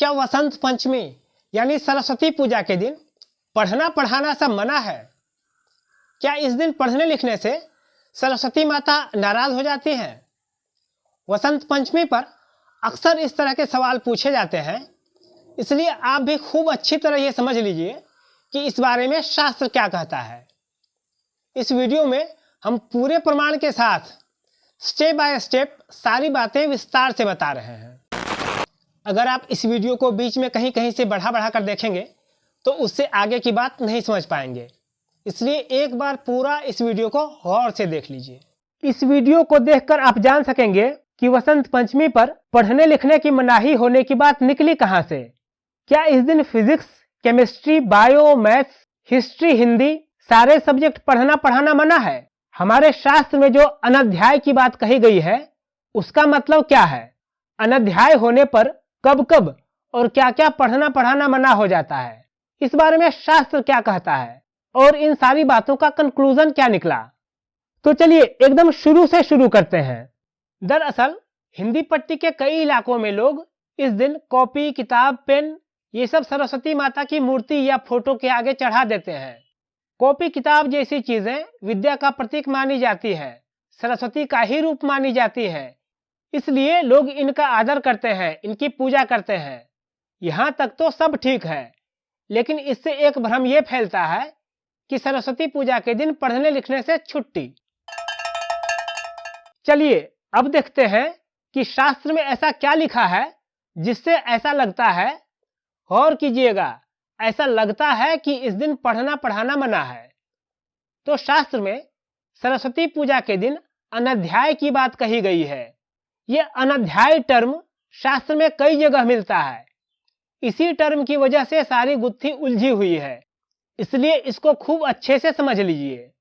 क्या वसंत पंचमी यानी सरस्वती पूजा के दिन पढ़ना पढ़ाना सब मना है? क्या इस दिन पढ़ने लिखने से सरस्वती माता नाराज हो जाती हैं? वसंत पंचमी पर अक्सर इस तरह के सवाल पूछे जाते हैं, इसलिए आप भी खूब अच्छी तरह ये समझ लीजिए कि इस बारे में शास्त्र क्या कहता है। इस वीडियो में हम पूरे प्रमाण के साथ स्टेप बाय स्टेप सारी बातें विस्तार से बता रहे हैं। अगर आप इस वीडियो को बीच में कहीं कहीं से बढ़ा कर देखेंगे तो उससे आगे की बात नहीं समझ पाएंगे, इसलिए एक बार पूरा इस वीडियो को गौर से देख लीजिए। इस वीडियो को देखकर आप जान सकेंगे कि वसंत पंचमी पर पढ़ने लिखने की मनाही होने की बात निकली कहां से। क्या इस दिन physics, chemistry, bio, maths, history, Hindi सारे सब्जेक्ट पढ़ना पढ़ाना मना है? हमारे शास्त्र में जो अनध्याय की बात कही गई है उसका मतलब क्या है? अनध्याय होने पर कब कब और क्या क्या पढ़ना पढ़ाना मना हो जाता है, इस बारे में शास्त्र क्या कहता है और इन सारी बातों का कंक्लूजन क्या निकला। तो चलिए एकदम शुरू से शुरू करते हैं। दरअसल हिंदी पट्टी के कई इलाकों में लोग इस दिन कॉपी, किताब, पेन ये सब सरस्वती माता की मूर्ति या फोटो के आगे चढ़ा देते हैं। कॉपी किताब जैसी चीजें विद्या का प्रतीक मानी जाती है, सरस्वती का ही रूप मानी जाती है, इसलिए लोग इनका आदर करते हैं, इनकी पूजा करते हैं। यहां तक तो सब ठीक है, लेकिन इससे एक भ्रम यह फैलता है कि सरस्वती पूजा के दिन पढ़ने लिखने से छुट्टी। चलिए अब देखते हैं कि शास्त्र में ऐसा क्या लिखा है जिससे ऐसा लगता है, गौर कीजिएगा, ऐसा लगता है कि इस दिन पढ़ना पढ़ाना मना है। तो शास्त्र में सरस्वती पूजा के दिन अनध्याय की बात कही गई है। यह अनध्याय टर्म शास्त्र में कई जगह मिलता है। इसी टर्म की वजह से सारी गुत्थी उलझी हुई है, इसलिए इसको खूब अच्छे से समझ लीजिए।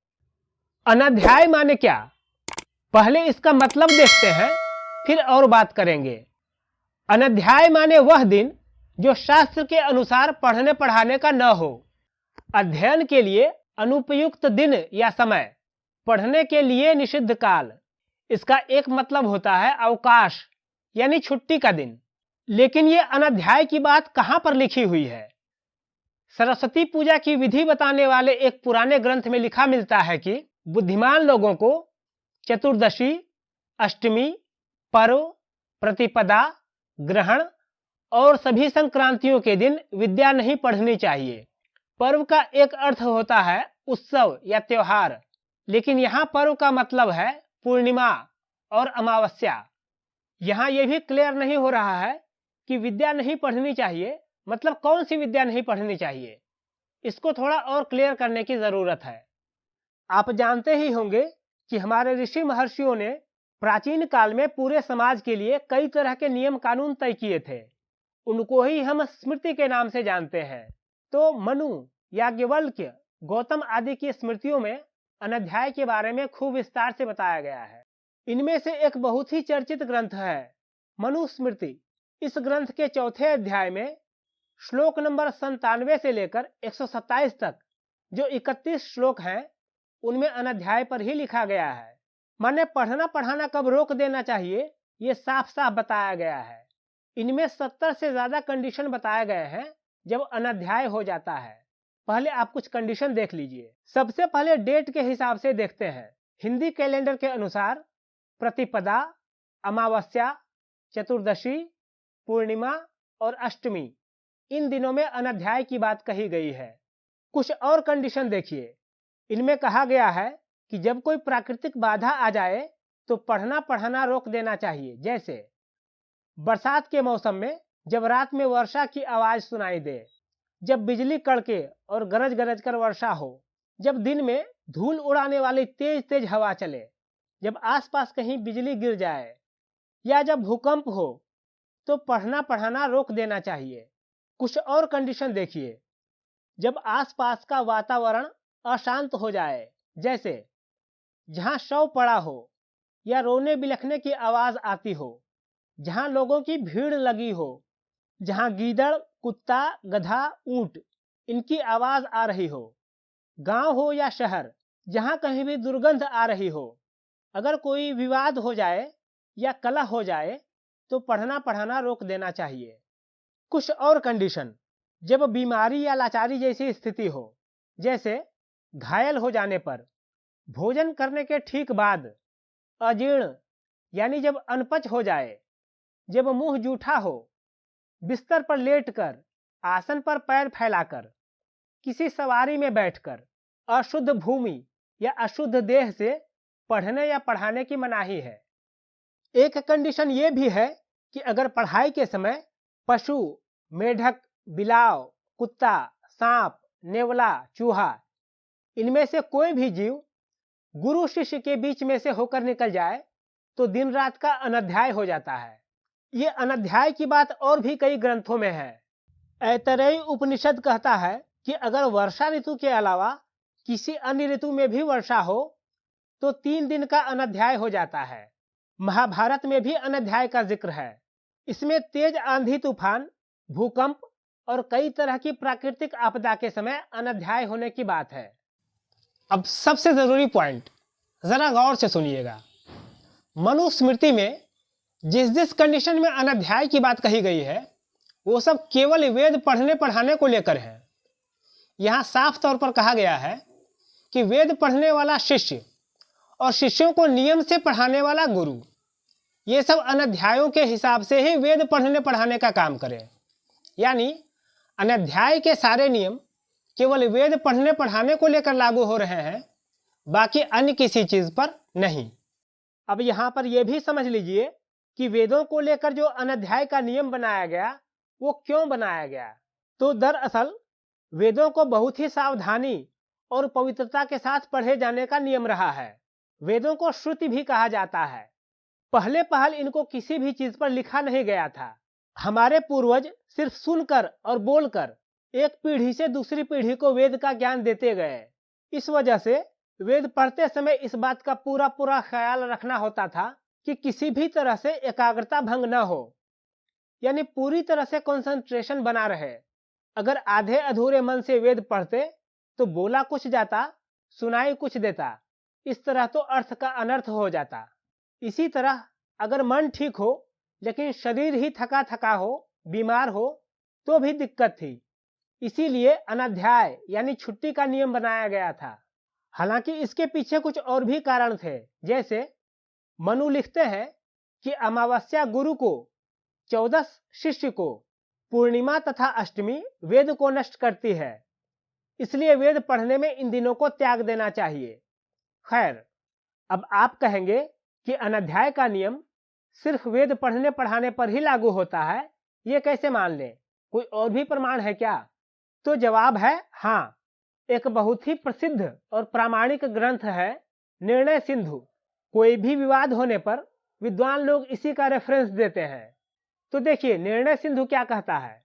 अनध्याय माने क्या? पहले इसका मतलब देखते हैं, फिर और बात करेंगे। अनध्याय माने वह दिन जो शास्त्र के अनुसार पढ़ने पढ़ाने का न हो। अध्ययन के लिए अनुपयुक्त दिन या समय, पढ़ने के लिए निषिद्ध काल। इसका एक मतलब होता है अवकाश यानी छुट्टी का दिन। लेकिन ये अनध्याय की बात कहां पर लिखी हुई है? सरस्वती पूजा की विधि बताने वाले एक पुराने ग्रंथ में लिखा मिलता है कि बुद्धिमान लोगों को चतुर्दशी, अष्टमी, पर्व, प्रतिपदा, ग्रहण और सभी संक्रांतियों के दिन विद्या नहीं पढ़नी चाहिए। पर्व का एक अर्थ होता है उत्सव या त्योहार, लेकिन यहाँ पर्व का मतलब है पूर्णिमा और अमावस्या। यहाँ यह भी क्लियर नहीं हो रहा है कि विद्या नहीं पढ़नी चाहिए मतलब कौन सी विद्या नहीं पढ़नी चाहिए। इसको थोड़ा और क्लियर करने की जरूरत है। आप जानते ही होंगे कि हमारे ऋषि महर्षियों ने प्राचीन काल में पूरे समाज के लिए कई तरह के नियम कानून तय किए थे। उनको ही हम स्मृति के नाम से जानते हैं। तो मनु, याज्ञवल्क्य, गौतम आदि की स्मृतियों में अनध्याय के बारे में खूब विस्तार से बताया गया है। इनमें से एक बहुत ही चर्चित ग्रंथ है मनुस्मृति। इस ग्रंथ के चौथे अध्याय में श्लोक नंबर 97 से लेकर 127 तक जो 31 श्लोक हैं उनमें अनध्याय पर ही लिखा गया है। माने पढ़ना पढ़ाना कब रोक देना चाहिए ये साफ साफ बताया गया है। इनमें 70 से ज्यादा कंडीशन बताए गए हैं जब अनध्याय हो जाता है। पहले आप कुछ कंडीशन देख लीजिए। सबसे पहले डेट के हिसाब से देखते हैं। हिंदी कैलेंडर के अनुसार प्रतिपदा, अमावस्या, चतुर्दशी, पूर्णिमा और अष्टमी इन दिनों में अनध्याय की बात कही गई है। कुछ और कंडीशन देखिए। इनमें कहा गया है कि जब कोई प्राकृतिक बाधा आ जाए तो पढ़ना पढ़ाना रोक देना चाहिए। जैसे बरसात के मौसम में जब रात में वर्षा की आवाज सुनाई दे, जब बिजली कड़के और गरज गरज कर वर्षा हो, जब दिन में धूल उड़ाने वाली तेज तेज हवा चले, जब आसपास कहीं बिजली गिर जाए या जब भूकंप हो तो पढ़ना पढ़ाना रोक देना चाहिए। कुछ और कंडीशन देखिए। जब आसपास का वातावरण अशांत हो जाए, जैसे जहां शव पड़ा हो या रोने बिलखने की आवाज आती हो, जहां लोगों की भीड़ लगी हो, जहां गीदड़, कुत्ता, गधा, ऊंट इनकी आवाज आ रही हो, गांव हो या शहर जहां कहीं भी दुर्गंध आ रही हो, अगर कोई विवाद हो जाए या कलह हो जाए तो पढ़ना पढ़ाना रोक देना चाहिए। कुछ और कंडीशन, जब बीमारी या लाचारी जैसी स्थिति हो, जैसे घायल हो जाने पर, भोजन करने के ठीक बाद, अजीर्ण यानी जब अनपच हो जाए, जब मुंह जूठा हो, बिस्तर पर लेटकर, आसन पर पैर फैलाकर, किसी सवारी में बैठकर, अशुद्ध भूमि या अशुद्ध देह से पढ़ने या पढ़ाने की मनाही है। एक कंडीशन ये भी है कि अगर पढ़ाई के समय पशु, मेढक, बिलाव, कुत्ता, सांप, नेवला, चूहा, इनमें से कोई भी जीव गुरु शिष्य के बीच में से होकर निकल जाए तो दिन रात का अनध्याय हो जाता है। ये अनध्याय की बात और भी कई ग्रंथों में है। ऐतरेय उपनिषद कहता है कि अगर वर्षा ऋतु के अलावा किसी अन्य ऋतु में भी वर्षा हो तो 3 दिन का अनध्याय हो जाता है। महाभारत में भी अनध्याय का जिक्र है। इसमें तेज आंधी तूफान, भूकंप और कई तरह की प्राकृतिक आपदा के समय अनध्याय होने की बात है। अब सबसे जरूरी पॉइंट जरा गौर से सुनिएगा। मनुस्मृति में जिस जिस कंडीशन में अनध्याय की बात कही गई है वो सब केवल वेद पढ़ने पढ़ाने को लेकर है। यहाँ साफ तौर पर कहा गया है कि वेद पढ़ने वाला शिष्य और शिष्यों को नियम से पढ़ाने वाला गुरु, ये सब अनध्यायों के हिसाब से ही वेद पढ़ने पढ़ाने का काम करें। यानी अनध्याय के सारे नियम केवल वेद पढ़ने पढ़ाने को लेकर लागू हो रहे हैं, बाकी अन्य किसी चीज पर नहीं। अब यहाँ पर यह भी समझ लीजिए कि वेदों को लेकर जो अनध्याय का नियम बनाया गया वो क्यों बनाया गया। तो दरअसल वेदों को बहुत ही सावधानी और पवित्रता के साथ पढ़े जाने का नियम रहा है। वेदों को श्रुति भी कहा जाता है। पहले पहल इनको किसी भी चीज पर लिखा नहीं गया था। हमारे पूर्वज सिर्फ सुनकर और बोलकर एक पीढ़ी से दूसरी पीढ़ी को वेद का ज्ञान देते गए। इस वजह से वेद पढ़ते समय इस बात का पूरा पूरा ख्याल रखना होता था कि किसी भी तरह से एकाग्रता भंग न हो, यानी पूरी तरह से कंसंट्रेशन बना रहे। अगर आधे अधूरे मन से वेद पढ़ते तो बोला कुछ जाता, सुनाई कुछ देता, इस तरह तो अर्थ का अनर्थ हो जाता। इसी तरह अगर मन ठीक हो लेकिन शरीर ही थका थका हो, बीमार हो, तो भी दिक्कत थी। इसीलिए अनध्याय यानी छुट्टी का नियम बनाया गया था। हालांकि इसके पीछे कुछ और भी कारण थे। जैसे मनु लिखते हैं कि अमावस्या गुरु को, 14 शिष्य को, पूर्णिमा तथा अष्टमी वेद को नष्ट करती है, इसलिए वेद पढ़ने में इन दिनों को त्याग देना चाहिए। खैर, अब आप कहेंगे कि अनध्याय का नियम सिर्फ वेद पढ़ने पढ़ाने पर ही लागू होता है, ये कैसे मान लें? कोई और भी प्रमाण है क्या? तो जवाब है हाँ। एक बहुत ही प्रसिद्ध और प्रामाणिक ग्रंथ है निर्णय सिंधु। कोई भी विवाद होने पर विद्वान लोग इसी का रेफरेंस देते हैं। तो देखिए निर्णय सिंधु क्या कहता है।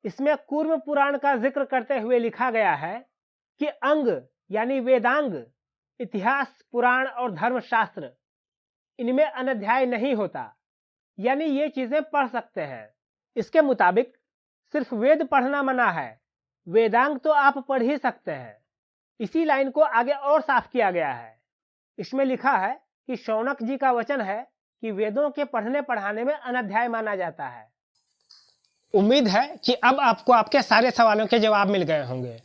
इसमें कूर्म पुराण का जिक्र करते हुए लिखा गया है कि अंग यानी वेदांग, इतिहास, पुराण और धर्मशास्त्र, इनमें अनध्याय नहीं होता, यानी ये चीजें पढ़ सकते हैं। इसके मुताबिक सिर्फ वेद पढ़ना मना है, वेदांग तो आप पढ़ ही सकते हैं। इसी लाइन को आगे और साफ किया गया है। इसमें लिखा है कि शौनक जी का वचन है कि वेदों के पढ़ने पढ़ाने में अनध्याय माना जाता है। उम्मीद है कि अब आपको आपके सारे सवालों के जवाब मिल गए होंगे।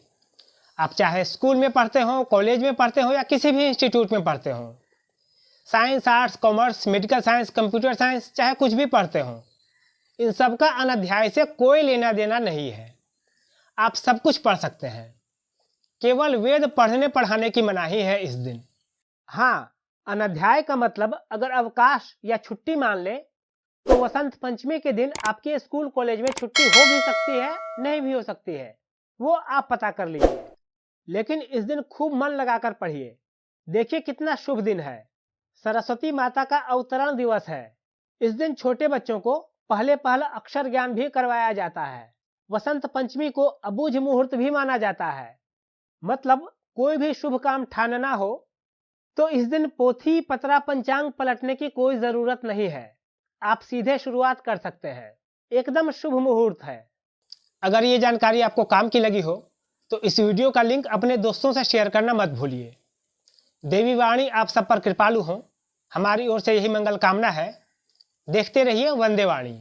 आप चाहे स्कूल में पढ़ते हो, कॉलेज में पढ़ते हो या किसी भी इंस्टीट्यूट में पढ़ते हो, science, arts, commerce, medical science, computer science, चाहे कुछ भी पढ़ते हो, इन सब का अनध्याय से कोई लेना देना नहीं है। आप सब कुछ पढ़ सकते हैं, केवल वेद पढ़ने पढ़ाने की मनाही है इस दिन। हाँ, अनध्याय का मतलब अगर अवकाश या छुट्टी मान ले तो वसंत पंचमी के दिन आपके स्कूल कॉलेज में छुट्टी हो भी सकती है, नहीं भी हो सकती है, वो आप पता कर लीजिए। लेकिन इस दिन खूब मन लगाकर पढ़िए। देखिए कितना शुभ दिन है। सरस्वती माता का अवतरण दिवस है। इस दिन छोटे बच्चों को पहले अक्षर ज्ञान भी करवाया जाता है। वसंत पंचमी को अबूझ मुहूर्त भी माना जाता है। मतलब कोई भी शुभ काम ठानना हो तो इस दिन पोथी पतरा पंचांग पलटने की कोई जरूरत नहीं है, आप सीधे शुरुआत कर सकते हैं। एकदम शुभ मुहूर्त है। अगर ये जानकारी आपको काम की लगी हो तो इस वीडियो का लिंक अपने दोस्तों से शेयर करना मत भूलिए। देवी वाणी आप सब पर कृपालु हो, हमारी ओर से यही मंगल कामना है। देखते रहिए वंदे वाणी।